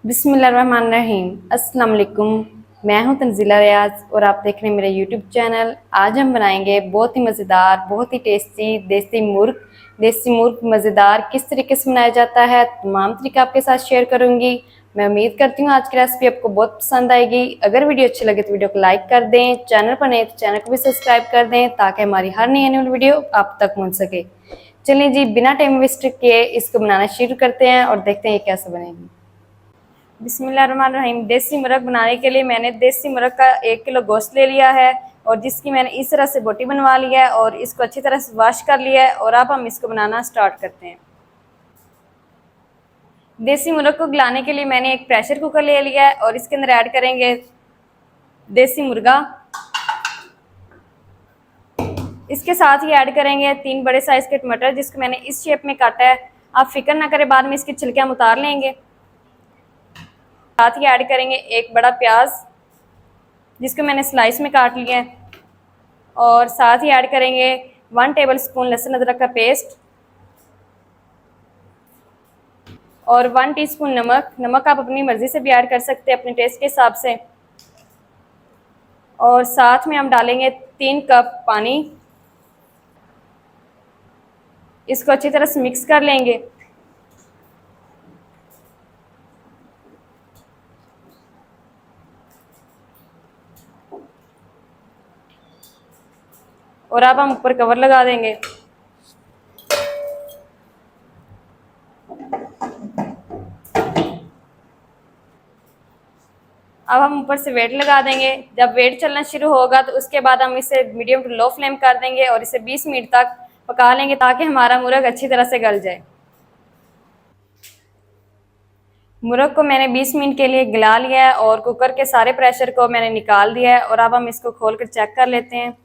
बिस्मिल्लाहिर्रहमानिर्रहीम। अस्सलाम वालेकुम। मैं हूं तंजीला रियाज और आप देख रहे हैं मेरा यूट्यूब चैनल। आज हम बनाएंगे बहुत ही मज़ेदार, बहुत ही टेस्टी देसी मुर्ग। देसी मुर्ग मज़ेदार किस तरीके से बनाया जाता है, तमाम तरीका आपके साथ शेयर करूंगी। मैं उम्मीद करती हूँ आज की रेसिपी आपको बहुत पसंद आएगी। अगर वीडियो अच्छी लगे तो वीडियो को लाइक कर दें, चैनल पर नए तो चैनल को भी सब्सक्राइब कर दें ताकि हमारी हर नई आने वाली वीडियो आप तक पहुँच सके। चलिए जी, बिना टाइम वेस्ट किए इसको बनाना शुरू करते हैं और देखते हैं ये कैसे बनेगी। बिस्मिल्लाहिर्रहमानिर्रहीम। देसी मुर्ग बनाने के लिए मैंने देसी मुर्ग का 1 किलो गोश्त ले लिया है और जिसकी मैंने इस तरह से बोटी बनवा लिया है और इसको अच्छी तरह से वॉश कर लिया है। और अब हम इसको बनाना स्टार्ट करते हैं। देसी मुर्ग को गलाने के लिए मैंने एक प्रेशर कुकर ले लिया है और इसके अंदर ऐड करेंगे देसी मुर्गा। इसके साथ ही ऐड करेंगे 3 बड़े साइज के टमाटर जिसको मैंने इस शेप में काटा है। आप फिक्र ना करें, बाद में इसकी छिलके हम उतार लेंगे। साथ ही ऐड करेंगे 1 बड़ा प्याज जिसको मैंने स्लाइस में काट लिया है। और साथ ही ऐड करेंगे 1 टेबल स्पून लहसुन अदरक का पेस्ट और 1 टीस्पून नमक। नमक आप अपनी मर्जी से भी ऐड कर सकते हैं, अपने टेस्ट के हिसाब से। और साथ में हम डालेंगे 3 कप पानी। इसको अच्छी तरह से मिक्स कर लेंगे। और अब हम ऊपर कवर लगा देंगे। अब हम ऊपर से वेट लगा देंगे। जब वेट चलना शुरू होगा तो उसके बाद हम इसे मीडियम टू लो फ्लेम कर देंगे और इसे 20 मिनट तक पका लेंगे ताकि हमारा मुर्ग अच्छी तरह से गल जाए। मुर्ग को मैंने 20 मिनट के लिए गला लिया है और कुकर के सारे प्रेशर को मैंने निकाल दिया है। और अब हम इसको खोल कर चेक कर लेते हैं।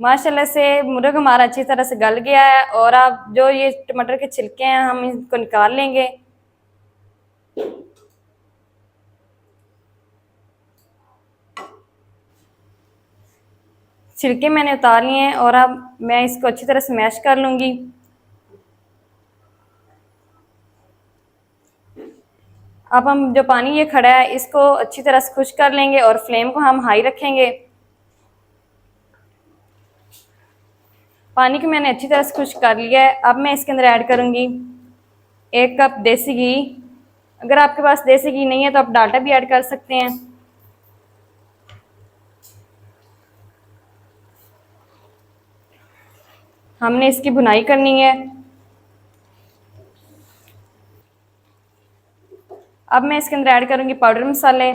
माशाल्लाह से मुर्ग हमारा अच्छी तरह से गल गया है। और अब जो ये टमाटर के छिलके हैं हम इनको निकाल लेंगे। छिलके मैंने उतार लिए हैं और अब मैं इसको अच्छी तरह से मैश कर लूँगी। अब हम जो पानी ये खड़ा है इसको अच्छी तरह से खुश्क कर लेंगे और फ्लेम को हम हाई रखेंगे। पानी को मैंने अच्छी तरह से खुश्क कर लिया है। अब मैं इसके अंदर ऐड करूँगी 1 कप देसी घी। अगर आपके पास देसी घी नहीं है तो आप डालडा भी ऐड कर सकते हैं। हमने इसकी भुनाई करनी है। अब मैं इसके अंदर ऐड करूँगी पाउडर मसाले,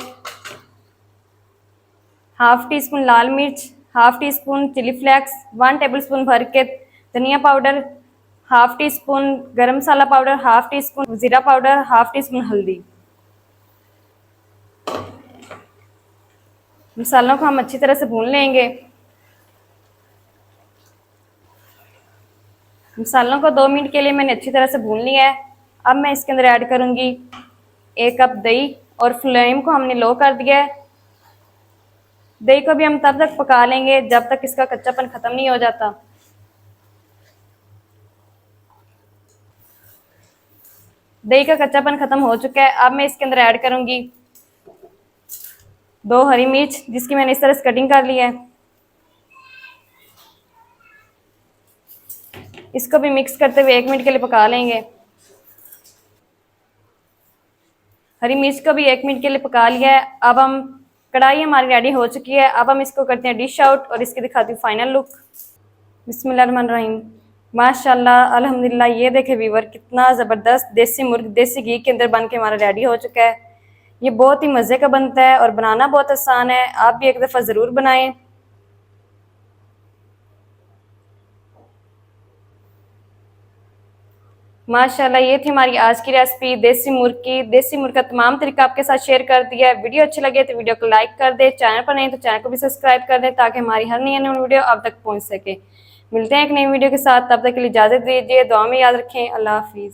1/2 टीस्पून लाल मिर्च, 1/2 teaspoon chilli flakes, 1 tablespoon भर के धनिया पाउडर, 1/2 टीस्पून गरम मसाला पाउडर, 1/2 टीस्पून ज़ीरा पाउडर, 1/2 टीस्पून हल्दी। मसालों को हम अच्छी तरह से भून लेंगे। मसालों को 2 मिनट के लिए मैंने अच्छी तरह से भून लिया है। अब मैं इसके अंदर ऐड करूँगी 1 कप दही और फ्लेम को हमने लो कर दिया है। दही को भी हम तब तक पका लेंगे जब तक इसका कच्चापन ख़त्म नहीं हो जाता। दही का कच्चापन ख़त्म हो चुका है। अब मैं इसके अंदर ऐड करूँगी 2 हरी मिर्च जिसकी मैंने इस तरह से कटिंग कर ली है। इसको भी मिक्स करते हुए 1 मिनट के लिए पका लेंगे। हरी मिर्च को भी 1 मिनट के लिए पका लिया है। अब हम कढ़ाई हमारी रेडी हो चुकी है। अब हम इसको करते हैं डिश आउट और इसकी दिखाती हूँ फाइनल लुक। बिस्मिल्लाहिर्रहमानिर्रहीम। माशाल्लाह अल्हम्दुलिल्लाह, ये देखे व्यूवर कितना ज़बरदस्त देसी मुर्ग देसी घी के अंदर बन के हमारा रेडी हो चुका है। ये बहुत ही मज़े का बनता है और बनाना बहुत आसान है। आप भी एक दफ़ा ज़रूर बनाएं। माशाल्लाह, ये थी हमारी आज की रेसिपी देसी मुर्ग की। देसी मुर्ग का तमाम तरीका आपके साथ शेयर कर दिया है। वीडियो अच्छी लगे तो वीडियो को लाइक कर दे, चैनल पर नहीं तो चैनल को भी सब्सक्राइब कर दे ताकि हमारी हर नई वीडियो आप तक पहुंच सके। मिलते हैं एक नई वीडियो के साथ, तब तक के लिए इजाज़त दीजिए। दुआ में याद रखें। अल्लाह हाफिज़।